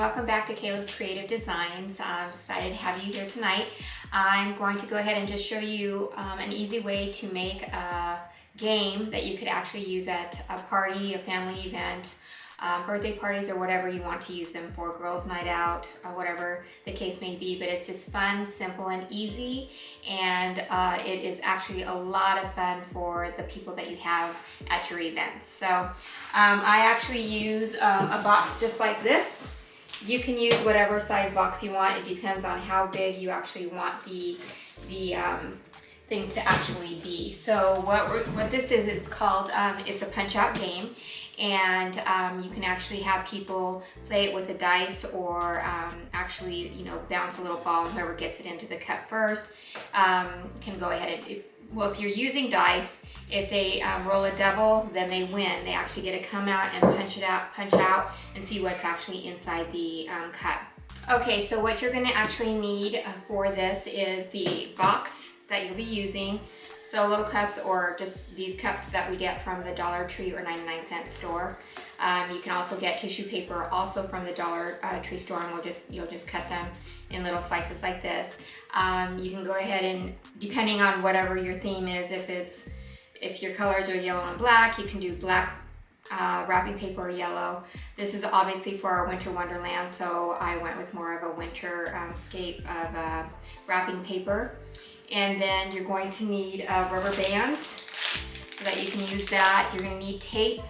welcome back to Caleb's Creative Designs. I'm excited to have you here tonight. I'm going to go ahead and just show you an easy way to make a game that you could actually use at a party, a family event, birthday parties, or whatever you want to use them for, girls' night out, whatever the case may be. But it's just fun, simple, and easy, and it is actually a lot of fun for the people that you have at your events. So I actually use a box just like this. You can use whatever size box you want. It depends on how big you actually want the thing to actually be. So what this is, it's called, it's a punch out game, and you can actually have people play it with a dice, or actually, you know, bounce a little ball, and whoever gets it into the cup first can go ahead and, well, if you're using dice, if they roll a double, then they win. They actually get to come out and punch out, and see what's actually inside the cup. Okay, so what you're gonna actually need for this is the box that you'll be using, solo cups, or just these cups that we get from the Dollar Tree or 99-cent store. You can also get tissue paper also from the Dollar Tree store, and you'll just cut them in little slices like this. You can go ahead and, depending on whatever your theme is, if your colors are yellow and black, you can do black wrapping paper or yellow. This is obviously for our winter wonderland, so I went with more of a winter scape of wrapping paper. And then you're going to need rubber bands so that you can use that. You're going to need tape,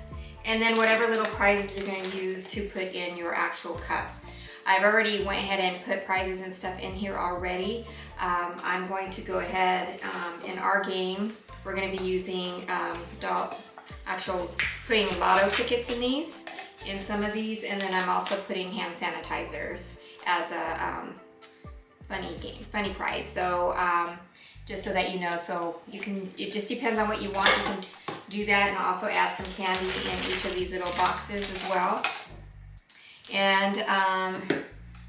and then whatever little prizes you're going to use to put in your actual cups. I've already went ahead and put prizes and stuff in here already. I'm going to go ahead, in our game, we're going to be using putting lotto tickets in some of these, and then I'm also putting hand sanitizers as a funny prize. So just so that you know, so you can, it just depends on what you want. You can do that, and I'll also add some candy in each of these little boxes as well. And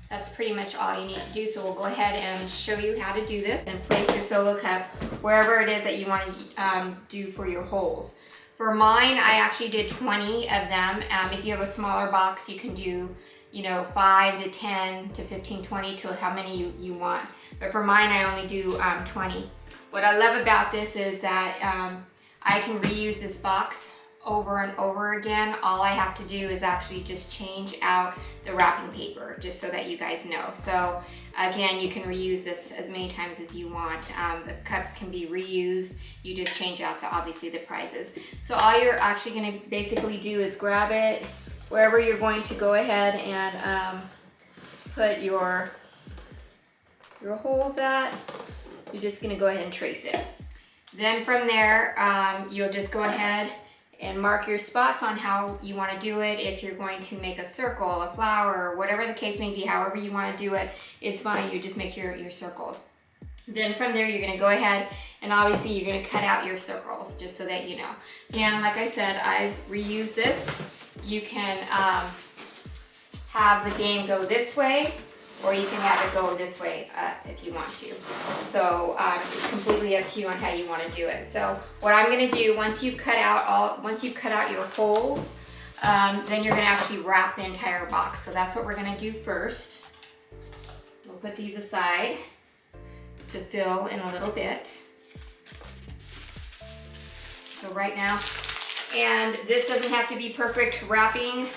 that's pretty much all you need to do. So we'll go ahead and show you how to do this, and place your solo cup wherever it is that you want to do for your holes. For mine, I actually did 20 of them. If you have a smaller box, you can do, you know, 5 to 10 to 15, 20 to how many you want. But for mine, I only do 20. What I love about this is that I can reuse this box over and over again. All I have to do is actually just change out the wrapping paper, just so that you guys know. So again, you can reuse this as many times as you want. The cups can be reused. You just change out obviously the prizes. So all you're actually gonna basically do is grab it wherever you're going to go ahead and put your holes at. You're just gonna go ahead and trace it. Then from there, you'll just go ahead and mark your spots on how you want to do it. If you're going to make a circle, a flower, whatever the case may be, however you want to do it, it's fine. You just make your circles. Then from there, you're going to go ahead and obviously you're going to cut out your circles, just so that you know. And like I said, I've reused this. You can have the game go this way, or you can have it go this way if you want to. So it's completely up to you on how you want to do it. So what I'm going to do, once you've cut out your holes, then you're going to actually wrap the entire box. So that's what we're going to do first. We'll put these aside to fill in a little bit. So right now, and this doesn't have to be perfect wrapping.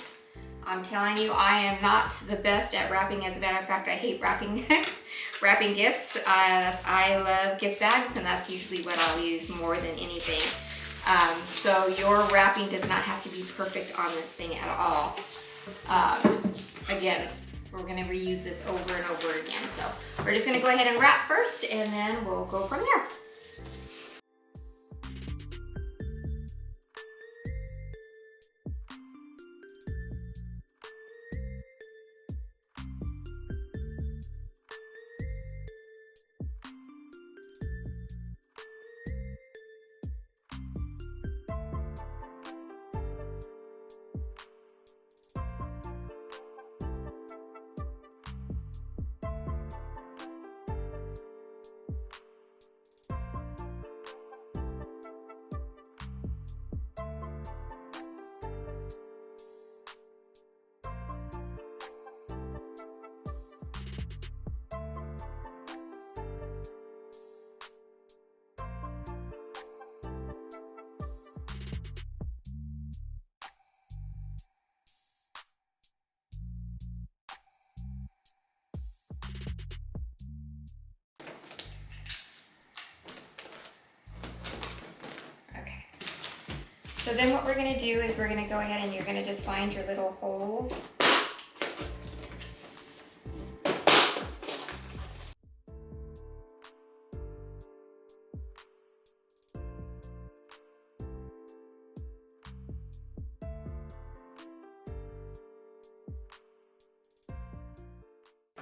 I'm telling you, I am not the best at wrapping. As a matter of fact, I hate wrapping wrapping gifts. I love gift bags, and that's usually what I'll use more than anything. So your wrapping does not have to be perfect on this thing at all. Again, we're gonna reuse this over and over again. So we're just gonna go ahead and wrap first, and then we'll go from there. So then what we're gonna do is we're gonna go ahead and you're gonna just find your little holes.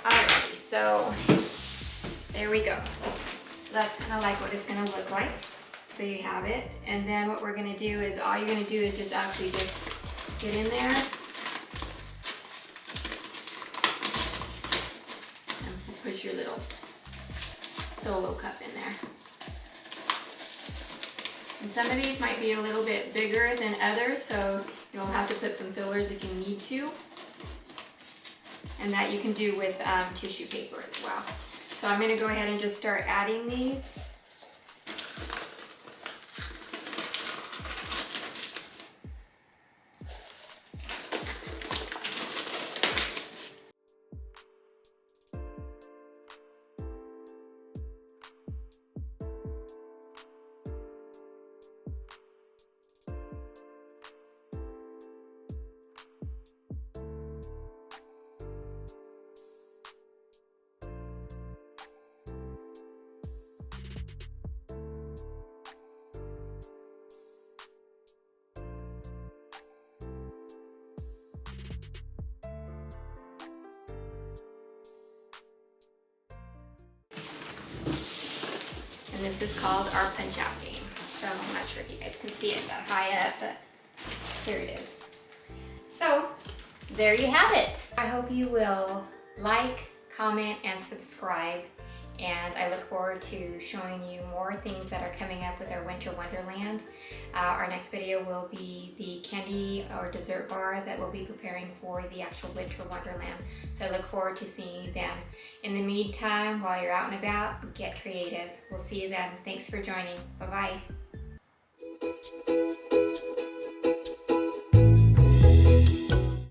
Alrighty, so there we go. So that's kind of like what it's gonna look like. So you have it, and then what we're gonna do is all you're gonna do is just actually just get in there and put your little Solo cup in there. And some of these might be a little bit bigger than others, so you'll have to put some fillers if you need to. And that you can do with tissue paper as well. So I'm gonna go ahead and just start adding these. And this is called our punch out game. So I'm not sure if you guys can see it that high up, but here it is. So there you have it. I hope you will like, comment, and subscribe. And I look forward to showing you more things that are coming up with our Winter Wonderland. Our next video will be the candy or dessert bar that we'll be preparing for the actual Winter Wonderland. So I look forward to seeing you then. In the meantime, while you're out and about, get creative. We'll see you then. Thanks for joining. Bye-bye.